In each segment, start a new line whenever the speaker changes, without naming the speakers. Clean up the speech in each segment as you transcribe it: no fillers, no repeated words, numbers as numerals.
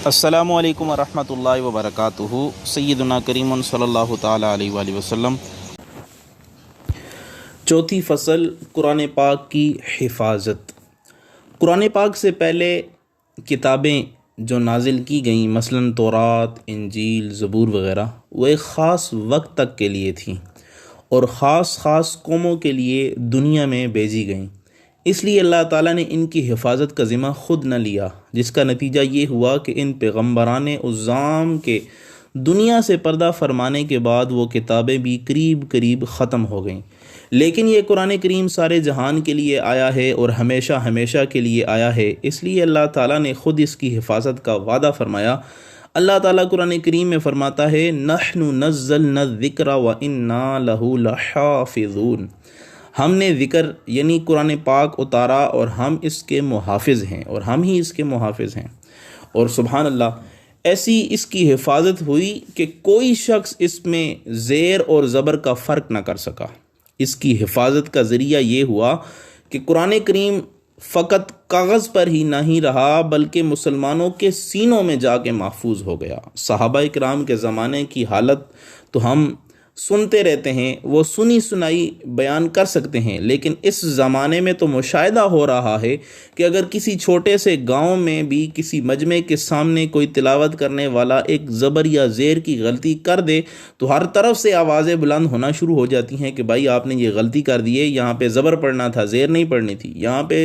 अस्सलामु अलैकुम वरहमतुल्लाहि वबरकातुहू। सय्यदुना करीमुन सल्लल्लाहु ताला अलैहि वसल्लम। चौथी फ़सल कुरान पाक की हिफाजत। कुरान पाक से पहले किताबें जो नाजिल की गईं मसलन तौरात, इंजील, ज़बूर वग़ैरह, वो एक ख़ास वक्त तक के लिए थी और ख़ास कौमों के लिए दुनिया में भेजी गईं। इसलिए अल्लाह ताला ने इनकी हिफाजत का ज़िम्मा ख़ुद न लिया, जिसका नतीजा ये हुआ कि इन पैगम्बरान उज़्ज़ाम के दुनिया से पर्दा फरमाने के बाद वो किताबें भी करीब करीब ख़त्म हो गईं। लेकिन ये कुरान करीम सारे जहान के लिए आया है और हमेशा हमेशा के लिए आया है, इसलिए अल्लाह ताला ने ख़ुद इसकी हिफाजत का वादा फरमाया। अल्लाह ताला कुरान करीम में फरमाता है, नहनु नज़्ज़लना ज़िक्रा व इन्ना लहू लहाफ़िज़ून। हमने ज़िक्र यानी कुरान पाक उतारा और हम इसके मुहाफ़िज़ हैं और हम ही इसके मुहाफ़िज़ हैं। और सुबहान अल्लाह, ऐसी इसकी हिफाजत हुई कि कोई शख्स इसमें ज़ेर और ज़बर का फ़र्क ना कर सका। इसकी हिफाजत का ज़रिया ये हुआ कि कुरान करीम फ़कत कागज़ पर ही नहीं रहा बल्कि मुसलमानों के सीनों में जाके महफूज हो गया। सहाबा इकराम के ज़माने की हालत तो हम सुनते रहते हैं, वो सुनी सुनाई बयान कर सकते हैं, लेकिन इस ज़माने में तो मुशाहिदा हो रहा है कि अगर किसी छोटे से गांव में भी किसी मजमे के सामने कोई तिलावत करने वाला एक ज़बर या ज़ेर की गलती कर दे तो हर तरफ से आवाज़ें बुलंद होना शुरू हो जाती हैं कि भाई आपने ये गलती कर दी है, यहाँ पे ज़बर पढ़ना था, ज़ेर नहीं पढ़नी थी, यहाँ पे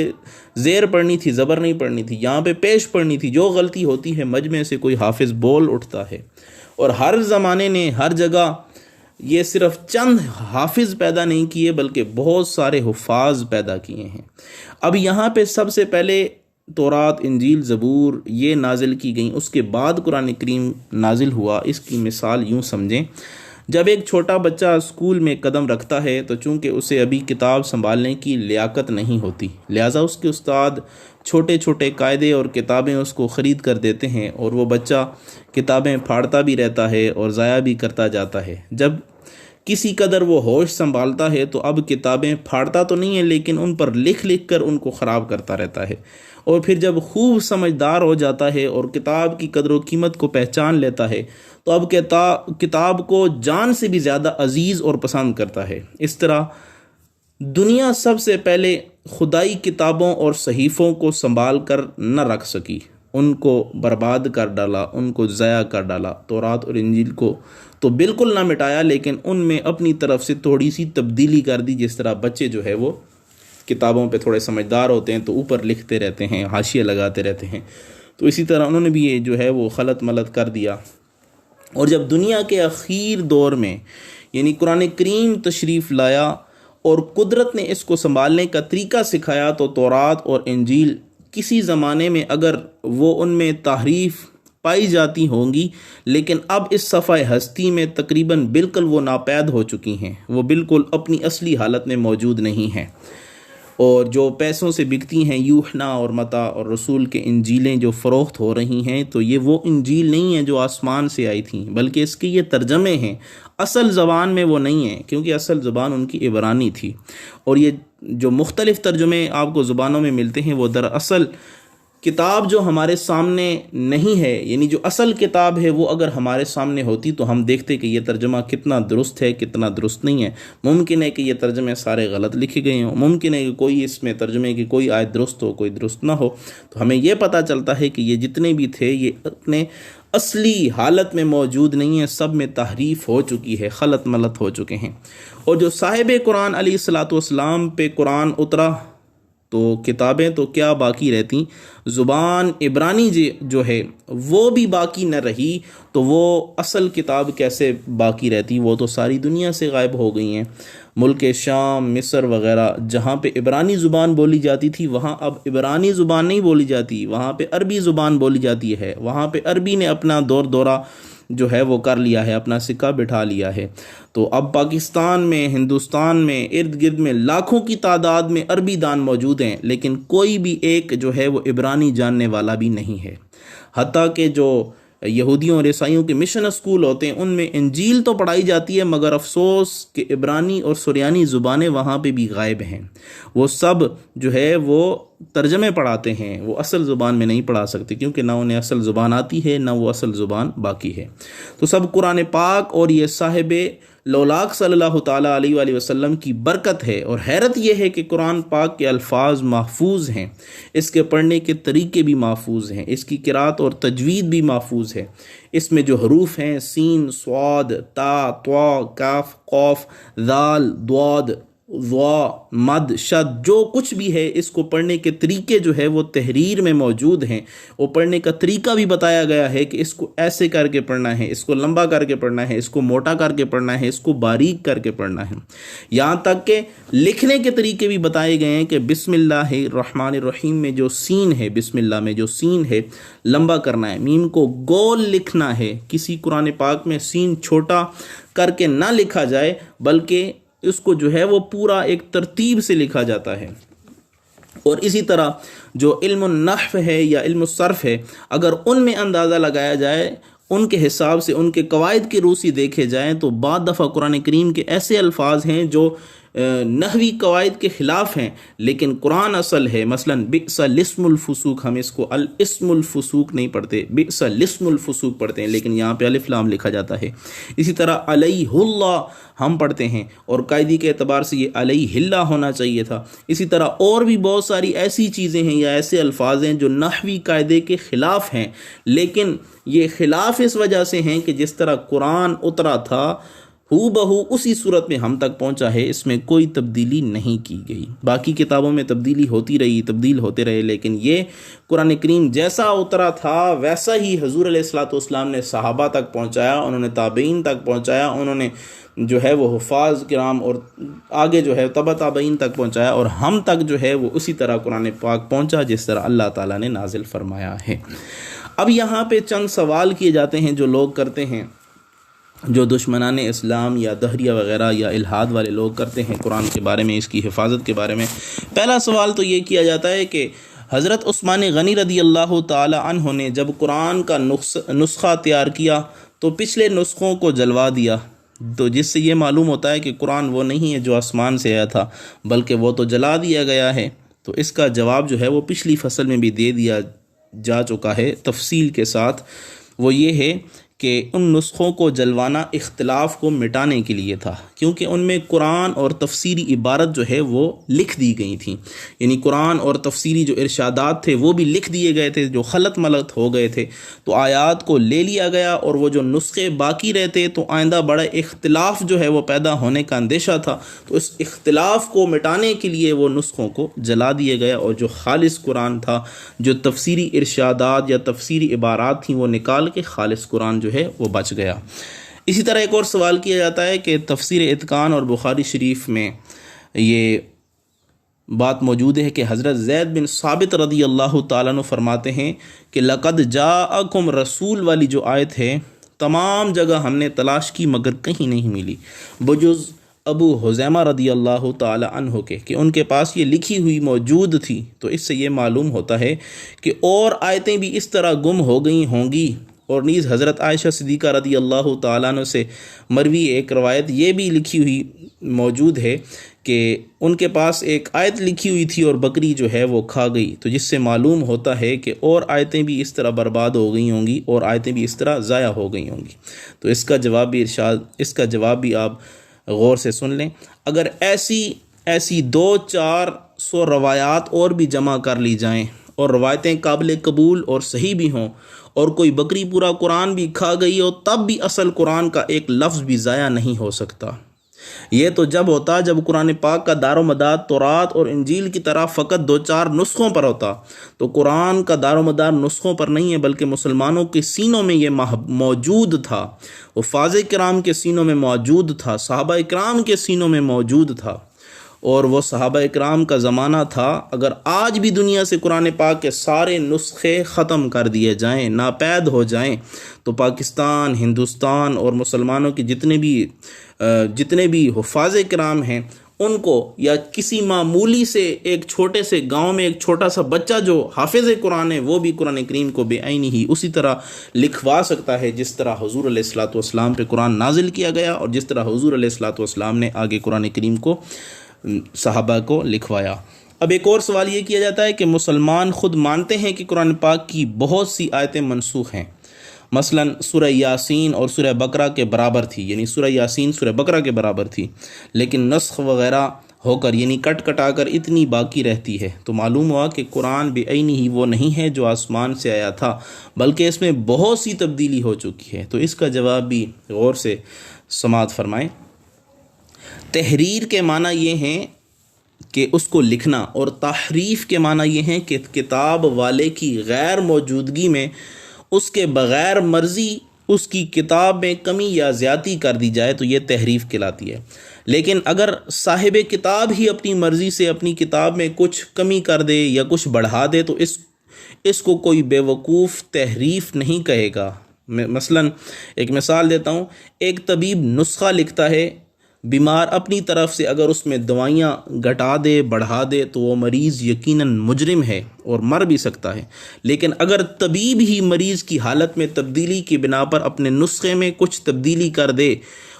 ज़ेर पढ़नी थी, ज़बर नहीं पढ़नी थी, यहाँ पे पेश पढ़नी थी। जो गलती होती है मजमे से कोई हाफिज़ बोल उठता है। और हर ज़माने ने हर जगह ये सिर्फ चंद हाफिज़ पैदा नहीं किए बल्कि बहुत सारे हुफ़ाज़ पैदा किए हैं। अब यहाँ पे सबसे पहले तौरात, इंजील, ज़बूर ये नाजिल की गई, उसके बाद कुरान करीम नाजिल हुआ। इसकी मिसाल यूँ समझें, जब एक छोटा बच्चा स्कूल में कदम रखता है तो चूँकि उसे अभी किताब संभालने की लियाकत नहीं होती, लिहाजा उसके उस्ताद छोटे छोटे कायदे और किताबें उसको ख़रीद कर देते हैं और वो बच्चा किताबें फाड़ता भी रहता है और ज़ाया भी करता जाता है। जब किसी कदर वो होश संभालता है तो अब किताबें फाड़ता तो नहीं है, लेकिन उन पर लिख लिख कर उनको ख़राब करता रहता है। और फिर जब खूब समझदार हो जाता है और किताब की कदर व कीमत को पहचान लेता है तो अब किताब को जान से भी ज़्यादा अजीज़ और पसंद करता है। इस तरह दुनिया सबसे पहले खुदाई किताबों और सहीफ़ों को संभाल कर न रख सकी, उनको बर्बाद कर डाला, उनको ज़ाया कर डाला। तौरात और इंजील को तो बिल्कुल ना मिटाया, लेकिन उनमें अपनी तरफ से थोड़ी सी तब्दीली कर दी। जिस तरह बच्चे जो है वो किताबों पे थोड़े समझदार होते हैं तो ऊपर लिखते रहते हैं, हाशिया लगाते रहते हैं, तो इसी तरह उन्होंने भी ये जो है वो खलत मलत कर दिया। और जब दुनिया के आखिर दौर में यानी कुरान करीम तशरीफ़ लाया और कुदरत ने इसको संभालने का तरीका सिखाया तो तौरात और इंजील किसी ज़माने में अगर वो उनमें तारीफ़ पाई जाती होंगी, लेकिन अब इस सफ़ाए हस्ती में तकरीबन बिल्कुल वो नापैद हो चुकी हैं, वो बिल्कुल अपनी असली हालत में मौजूद नहीं हैं। और जो पैसों से बिकती हैं, यूहना और मता और रसूल के इंजीलें जो फ़रोख्त हो रही हैं, तो ये वो इंजील नहीं है जो आसमान से आई थी, बल्कि इसके ये तर्जमे हैं। असल ज़बान में वो नहीं है, क्योंकि असल ज़बान उनकी इबरानी थी। और ये जो मुख्तलिफ़ तर्जुमे आपको ज़ुबानों में मिलते हैं वो दरअसल किताब जो हमारे सामने नहीं है, यानी जो असल किताब है वो अगर हमारे सामने होती तो हम देखते कि ये तर्जुमा कितना दुरुस्त है, कितना दुरुस्त नहीं है। मुमकिन है कि ये तर्जुमे सारे गलत लिखे गए हों, मुमकिन है कि कोई इसमें तर्जुमे की कोई आयत दुरुस्त हो, कोई दुरुस्त ना हो। तो हमें ये पता चलता है कि ये जितने भी थे ये अपने असली हालत में मौजूद नहीं है, सब में तहरीफ हो चुकी है, खलत मलत हो चुके हैं। और जो साहिब कुरान अलैहिस्सलातु वस्सलाम पे कुरान उतरा तो किताबें तो क्या बाकी रहती, ज़ुबान इब्रानी जो है वो भी बाकी न रही तो वो असल किताब कैसे बाकी रहती, वो तो सारी दुनिया से गायब हो गई हैं। मुल्क शाम, मिस्र वग़ैरह जहाँ पे इब्रानी ज़ुबान बोली जाती थी वहाँ अब इब्रानी ज़ुबान नहीं बोली जाती, वहाँ पे अरबी ज़ुबान बोली जाती है। वहाँ पे अरबी ने अपना दौरा जो है वो कर लिया है, अपना सिक्का बिठा लिया है। तो अब पाकिस्तान में, हिंदुस्तान में, इर्द गिर्द में लाखों की तादाद में अरबी दान मौजूद हैं, लेकिन कोई भी एक जो है वो इब्रानी जानने वाला भी नहीं है। हत्ता कि जो यहूदियों और ईसाइयों के मिशन स्कूल होते हैं उनमें इंजील तो पढ़ाई जाती है, मगर अफसोस कि इब्रानी और सुरयानी ज़ुबानें वहाँ पे भी गायब हैं। वो सब जो है वो तर्जमे पढ़ाते हैं वो असल ज़ुबान में नहीं पढ़ा सकते, क्योंकि ना उन्हें असल ज़ुबान आती है ना वो असल ज़ुबान बाकी है। तो सब कुरान पाक और ये साहिब लौलाक सल्लल्लाहु ताला अलैहि वसल्लम की बरकत है। और हैरत यह है कि कुरान पाक के अल्फाज महफूज हैं, इसके पढ़ने के तरीके भी महफूज हैं, इसकी किरात और तजवीद भी महफूज है। इसमें जो हरूफ हैं सीन, स्वाद, ता, त्वा, काफ, कौफ, दाल, द्वाद, ज़ा, मद, शद, जो कुछ भी है इसको पढ़ने के तरीके जो है वो तहरीर में मौजूद हैं। वो पढ़ने का तरीका भी बताया गया है कि इसको ऐसे करके पढ़ना है, इसको लंबा करके पढ़ना है, इसको मोटा करके पढ़ना है, इसको बारीक करके पढ़ना है। यहाँ तक कि लिखने के तरीके भी बताए गए हैं कि बिस्मिल्लाहिर्रहमानिर्रहीम में जो सीन है, बिस्मिल्लाह में जो सीन है लंबा करना है, मीम को गोल लिखना है। किसी कुरान पाक में सीन छोटा करके ना लिखा जाए, बल्कि इसको जो है वो पूरा एक तरतीब से लिखा जाता है। और इसी तरह जो इल्म नहव है या इल्म सर्फ है, अगर उनमें अंदाज़ा लगाया जाए, उनके हिसाब से उनके कवायद की रूसी देखे जाएँ, तो बाद दफ़ा कुरान करीम के ऐसे अल्फाज हैं जो नहवी कवायद के ख़िलाफ़ हैं, लेकिन कुरान असल है। मसलन बिअसल इस्मुल फुसूक, हम इसको अल इस्मुल फुसूक नहीं पढ़ते, बिअसल इस्मुल फुसूक पढ़ते हैं, लेकिन यहाँ पे अलिफ लाम लिखा जाता है। इसी तरह अलैहुल्लाह हम पढ़ते हैं और कायदे के एतबार से ये अलैहिल्ला होना चाहिए था। इसी तरह और भी बहुत सारी ऐसी चीज़ें हैं या ऐसे अल्फाज हैं जो नहवी कायदे के ख़िलाफ़ हैं, लेकिन ये ख़िलाफ़ इस वजह से हैं कि जिस तरह कुरान उतरा था हू बहू उसी सूरत में हम तक पहुंचा है, इसमें कोई तब्दीली नहीं की गई। बाकी किताबों में तब्दीली होती रही, तब्दील होते रहे, लेकिन ये कुरान करीम जैसा उतरा था वैसा ही हुज़ूर अलैहिस्सलातु वस्सलाम ने सहाबा तक पहुंचाया, उन्होंने ताबईन तक पहुंचाया, उन्होंने जो है वो हुफ़ाज़ किराम और आगे जो है तबा ताबईन तक पहुंचाया, और हम तक जो है वो उसी तरह कुरान पाक पहुंचा जिस तरह अल्लाह ताला ने नाजिल फरमाया है। अब यहाँ पे चंद सवाल किए जाते हैं जो लोग करते हैं, जो दुश्मनान इस्लाम या दहरिया वग़ैरह या इल्हाद वाले लोग करते हैं कुरान के बारे में, इसकी हिफाजत के बारे में। पहला सवाल तो ये किया जाता है कि हज़रत उस्मान गनी रदी अल्लाह ताला अन्हु ने जब कुरान का नुस्खा तैयार किया तो पिछले नुस्खों को जलवा दिया, तो जिससे ये मालूम होता है कि कुरान वो नहीं है जो आसमान से आया था, बल्कि वो तो जला दिया गया है। तो इसका जवाब जो है वो पिछली फसल में भी दे दिया जा चुका है तफसील के साथ। वो ये है कि उन नुस्खों को जलवाना इख्तिलाफ़ को मिटाने के लिए था, क्योंकि उनमें कुरान और तफसीरी इबारत जो है वो लिख दी गई थी, यानी कुरान और तफसीरी जो इरशादात थे वो भी लिख दिए गए थे, जो खलत मलत हो गए थे। तो आयात को ले लिया गया और वो जो नुस्खे बाकी रहते तो आइंदा बड़ा इख्तिलाफ़ जो है वो पैदा होने का अंदेशा था। तो इस इख्तिलाफ़ को मिटाने के लिए वो नुस्खों को जला दिए गया, और जो खालिस कुरान था, जो तफसीरी इरशादात या तफसीरी इबारात थी, वो निकाल के खालिस कुरान जो है वो बच गया। इसी तरह एक और सवाल किया जाता है कि तफसीर इत्कान और बुखारी शरीफ में ये बात मौजूद है कि हज़रत ज़ैद बिन साबित रदी अल्लाह ताला अन्हु फरमाते हैं कि लक़द जाअकुम रसूल वाली जो आयत है तमाम जगह हमने तलाश की मगर कहीं नहीं मिली, बजुज़ अबू हुज़ैमा रदी अल्लाह ताला अन्हु के, कि उनके पास ये लिखी हुई मौजूद थी। तो इससे ये मालूम होता है कि और आयतें भी इस तरह गुम हो गई होंगी। और नीज़ हज़रत आयशा सिद्दीक़ा रदी अल्लाह ताला अन्हा से मरवी एक रवायत ये भी लिखी हुई मौजूद है कि उनके पास एक आयत लिखी हुई थी और बकरी जो है वो खा गई। तो जिससे मालूम होता है कि और आयतें भी इस तरह बर्बाद हो गई होंगी और आयतें भी इस तरह ज़ाया हो गई होंगी। तो इसका जवाब भी आप गौर से सुन लें। अगर ऐसी 200-400 रवायात और भी जमा कर ली जाएँ और रवायतें काबिल कबूल और सही भी हों, और कोई बकरी पूरा कुरान भी खा गई हो, तब भी असल कुरान का एक लफ्ज़ भी ज़ाया नहीं हो सकता। ये तो जब होता जब कुरान पाक का दारोमदार तौरात और इंजील की तरह फ़कत 2-4 नुस्खों पर होता। तो कुरान का दारोमदार नुस्खों पर नहीं है, बल्कि मुसलमानों के सीनों में ये मौजूद था, हुफ़ाज़ किराम के सीनों में मौजूद था, सहाबा इकराम के सीनों में मौजूद था। और वो सहाबा इकराम का ज़माना था। अगर आज भी दुनिया से कुरान पाक के सारे नुस्खे ख़त्म कर दिए जाएं, नापैद हो जाएं, तो पाकिस्तान, हिंदुस्तान और मुसलमानों के जितने भी हुफ़ाज़ किराम हैं उनको, या किसी मामूली से एक छोटे से गांव में एक छोटा सा बच्चा जो हाफिज़ कुरान है वो भी कुरान करीम को बेआईनी ही उसी तरह लिखवा सकता है जिस तरह हुज़ूर अलैहिस्सलातु वस्सलाम पे कुरान नाजिल किया गया और जिस तरह हुज़ूर अलैहिस्सलातु वस्सलाम ने आगे कुरान करीम को सहाबा को लिखवाया। अब एक और सवाल ये किया जाता है कि मुसलमान ख़ुद मानते हैं कि कुरान पाक की बहुत सी आयतें मनसूख हैं, मसलन सूरह यासीन और सूरह बकरा के बराबर थी, यानी सूरह यासीन सूरह बकरा के बराबर थी, लेकिन नस्ख वग़ैरह होकर यानी कट कटाकर इतनी बाकी रहती है। तो मालूम हुआ कि कुरान बेअनी ही वो नहीं है जो आसमान से आया था, बल्कि इसमें बहुत सी तब्दीली हो चुकी है। तो इसका जवाब भी गौर से समाअत फरमाएँ। तहरीर के माना ये हैं कि उसको लिखना, और तहरीफ़ के माना ये हैं कि किताब वाले की गैर मौजूदगी में उसके बग़ैर मर्ज़ी उसकी किताब में कमी या ज़्यादती कर दी जाए तो ये तहरीफ़ कहलाती है। लेकिन अगर साहिब किताब ही अपनी मर्ज़ी से अपनी किताब में कुछ कमी कर दे या कुछ बढ़ा दे तो इसको कोई बेवकूफ़ तहरीफ़ नहीं कहेगा। मैं मसलन एक मिसाल देता हूँ। एक तबीब नुस्खा लिखता है, बीमार अपनी तरफ से अगर उसमें दवाइयाँ घटा दे बढ़ा दे तो वो मरीज़ यकीनन मुजरिम है और मर भी सकता है। लेकिन अगर तबीब ही मरीज़ की हालत में तब्दीली की बिना पर अपने नुस्खे में कुछ तब्दीली कर दे,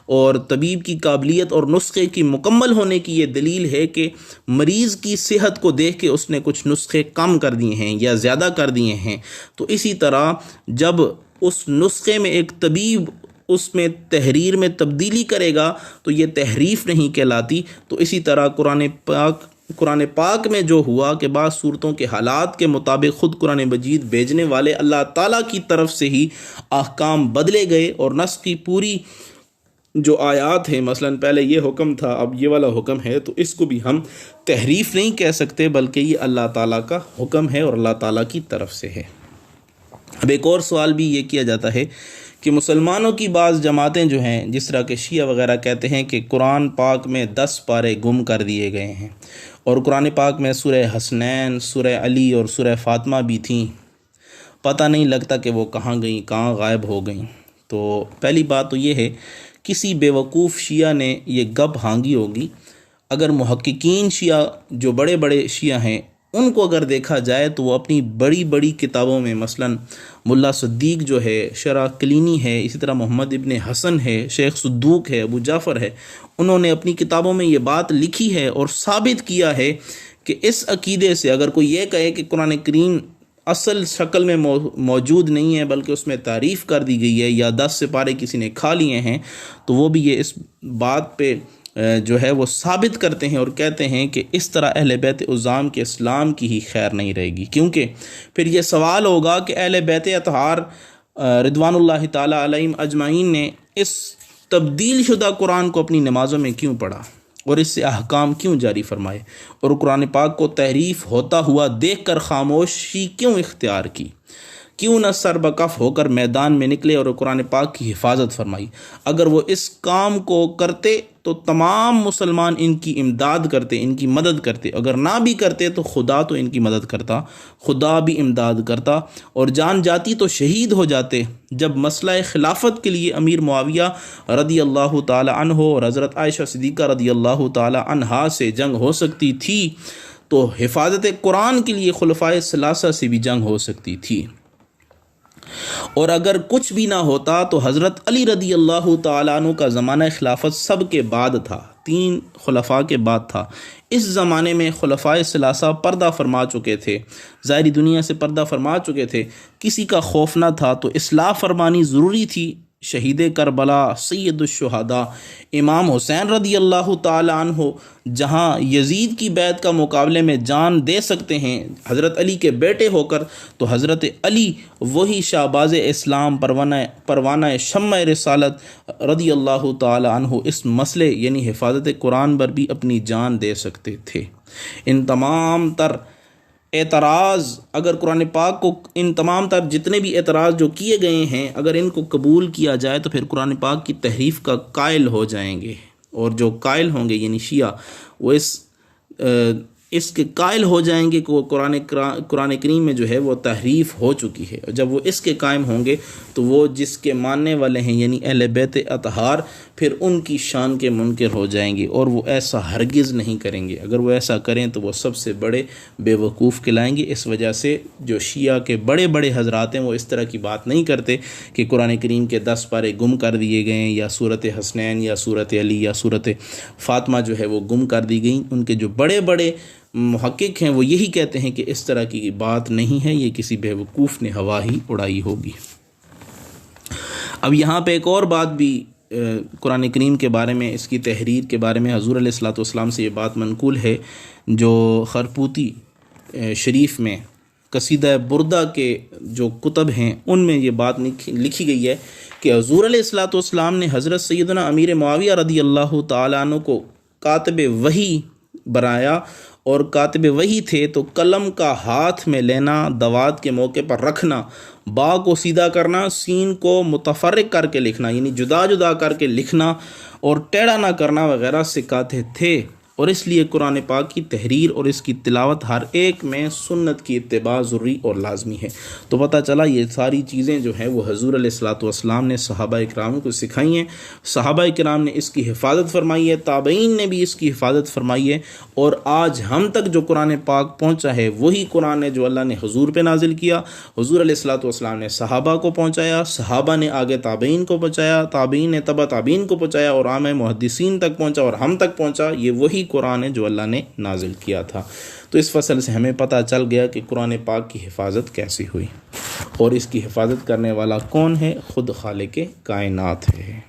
और तबीब की काबिलियत और नुस्खे की मुकम्मल होने की ये दलील है कि मरीज़ की सेहत को देख के उसने कुछ नुस्खे कम कर दिए हैं या ज़्यादा कर दिए हैं, तो इसी तरह जब उस नुस्खे में एक तबीब उसमें तहरीर में तब्दीली करेगा तो ये तहरीफ़ नहीं कहलाती। तो इसी तरह कुरान पाक में जो हुआ कि बाद सूरतों के हालात के मुताबिक ख़ुद कुरान मजीद भेजने वाले अल्लाह ताला की तरफ से ही अहकाम बदले गए, और नस्ख की पूरी जो आयात है, मसलन पहले ये हुक्म था अब ये वाला हुक्म है, तो इसको भी हम तहरीफ़ नहीं कह सकते, बल्कि ये अल्लाह ताला का हुक्म है और अल्लाह ताला की तरफ से है। अब एक और सवाल भी ये किया जाता है कि मुसलमानों की बाज़ जमातें जो हैं, जिस तरह के शिया वग़ैरह कहते हैं कि कुरान पाक में 10 पारे गुम कर दिए गए हैं, और कुरान पाक में सूरह हसनैन, सूरह अली और सूरह फ़ातिमा भी थीं, पता नहीं लगता कि वो कहाँ गई, कहाँ गायब हो गई। तो पहली बात तो ये है, किसी बेवकूफ़ शिया ने ये गप हांगी होगी। अगर मुहक्किकीन शिया जो बड़े बड़े शिया हैं उनको अगर देखा जाए तो वो अपनी बड़ी बड़ी किताबों में, मसलन मुल्ला सद्दीक जो है, शरह कलीनी है, इसी तरह मोहम्मद इब्न हसन है, शेख सुद्दूक है, अबू जाफ़र है, उन्होंने अपनी किताबों में ये बात लिखी है और साबित किया है कि इस अकीदे से अगर कोई ये कहे कि कुरान करीम असल शक्ल में मौजूद नहीं है बल्कि उसमें तारीफ़ कर दी गई है या 10 सिपारे किसी ने खा लिए हैं, तो वो भी ये इस बात पे जो है वो साबित करते हैं और कहते हैं कि इस तरह अहले बैत उज़्ज़ाम के इस्लाम की ही खैर नहीं रहेगी। क्योंकि फिर ये सवाल होगा कि अहले बैत अतहार रिदवानुल्लाहि ताला अलैहिम अजमाइन ने इस तब्दील शुदा कुरान को अपनी नमाज़ों में क्यों पढ़ा और इससे अहकाम क्यों जारी फरमाए, और कुरान पाक को तहरीफ़ होता हुआ देख कर खामोशी क्यों इख्तियार की, क्यों न सरबकफ होकर मैदान में निकले और कुरान पाक की हिफाजत फरमाई। अगर वो इस काम को करते तो तमाम मुसलमान इनकी इमदाद करते, इनकी मदद करते, अगर ना भी करते तो खुदा तो इनकी मदद करता, खुदा भी इमदाद करता, और जान जाती तो शहीद हो जाते। जब मसला खिलाफत के लिए अमीर मुआविया रदी अल्लाह ताला अन्हो और हज़रत आयशा सिद्दीक़ा रदी अल्लाह ताला अन्हा से जंग हो सकती थी, तो हिफाजत कुरान के लिए खुलफाए सलासा से भी जंग हो सकती थी। और अगर कुछ भी ना होता तो हज़रत अली रदी अल्लाह ताला अन्हु का ज़माना खिलाफत सब के बाद था, 3 खुलफा के बाद था। इस ज़माने में खुलफाए सलासा पर्दा फरमा चुके थे, ज़ाहिरी दुनिया से पर्दा फरमा चुके थे, किसी का खौफ ना था, तो इस्लाह फरमानी ज़रूरी थी। शहीद करबला सैयदुश्शुहदा इमाम हुसैन रदी अल्लाह ताला अन्हु जहाँ यजीद की बैत का मुकाबले में जान दे सकते हैं हज़रत अली के बेटे होकर, तो हज़रत अली वही शाहबाज़ इस्लाम परवाना शम्मा रिसालत रदी अल्लाह ताला अन्हु इस मसले यानी हिफाजत कुरान पर भी अपनी जान दे सकते थे। इन तमाम तर एतराज़ अगर कुरान पाक को, इन तमाम तर जितने भी एतराज़ जो किए गए हैं, अगर इनको कबूल किया जाए तो फिर कुरान पाक की तहरीफ़ का कायल हो जाएंगे, और जो कायल होंगे यानी शिया वो इसके कायल हो जाएंगे कि कुरान करीम में जो है वो तहरीफ़ हो चुकी है। और जब वो इसके कायम होंगे तो वो जिसके मानने वाले हैं यानी अहले बैत अतहार फिर उनकी शान के मुनकर हो जाएंगे, और वो ऐसा हरगिज़ नहीं करेंगे। अगर वो ऐसा करें तो वो सबसे बड़े बेवकूफ़ कहलाएंगे। इस वजह से जो शिया के बड़े बड़े हजरात हैं वो इस तरह की बात नहीं करते कि कुरान करीम के 10 पारे गुम कर दिए गए या सूरत हसनैन या सूरत अली या सूरत फ़ातिमा जो है वो गुम कर दी गई। उनके जो बड़े बड़े मुहक्किक हैं वो यही कहते हैं कि इस तरह की बात नहीं है, ये किसी बेवकूफ़ ने हवा ही उड़ाई होगी। अब यहाँ पे एक और बात भी कुरान करीम के बारे में, इसकी तहरीर के बारे में हज़ूर अलैहिस्सलातु वस्सलाम से ये बात मनकूल है, जो खरपूती शरीफ में कसीदा बुर्दा के जो कुतब हैं उनमें ये बात लिखी गई है कि हज़ूर अलैहिस्सलातु वस्सलाम ने हज़रत सैयदना अमीर मुआविया रदी अल्लाह तआला अन्हु को कातिब वही बनाया, और कातिब वही थे तो कलम का हाथ में लेना, दवात के मौके पर रखना, बा को सीधा करना, सीन को मुतफर्रिक करके लिखना यानी जुदा जुदा करके लिखना और टेढ़ा ना करना वगैरह सिखाते थे। और इसलिए कुरान पाक की तहरीर और इसकी तिलावत हर एक में सुन्नत की इत्तिबा ज़रूरी और लाजमी है। तो पता चला ये सारी चीज़ें जो हैं वो हज़ूर अलैहिस्सलातु वस्सलाम ने सहाबा इकराम को सिखाई हैं, सहाबा इकराम ने इसकी हिफाजत फरमाई है, ताबईन ने भी इसकी हिफाजत फरमाई है, और आज हम तक जो कुरान पाक पहुँचा है वही कुरान है जो अल्लाह ने हुजूर पे नाजिल किया, हुजूर अलैहिस्सलातु वस्सलाम ने सहाबा को पहुँचाया, सहाबा ने आगे ताबईन को पहुँचाया, ताबईन ने तबा ताबईन को पहुँचाया और आम मुहद्दिसीन तक पहुँचा और हम तक पहुँचा। ये वही कुरान है जो अल्लाह ने नाजिल किया था। तो इस फसल से हमें पता चल गया कि कुरान पाक की हिफाजत कैसी हुई, और इसकी हिफाजत करने वाला कौन है? खुद खालिक कायनात है।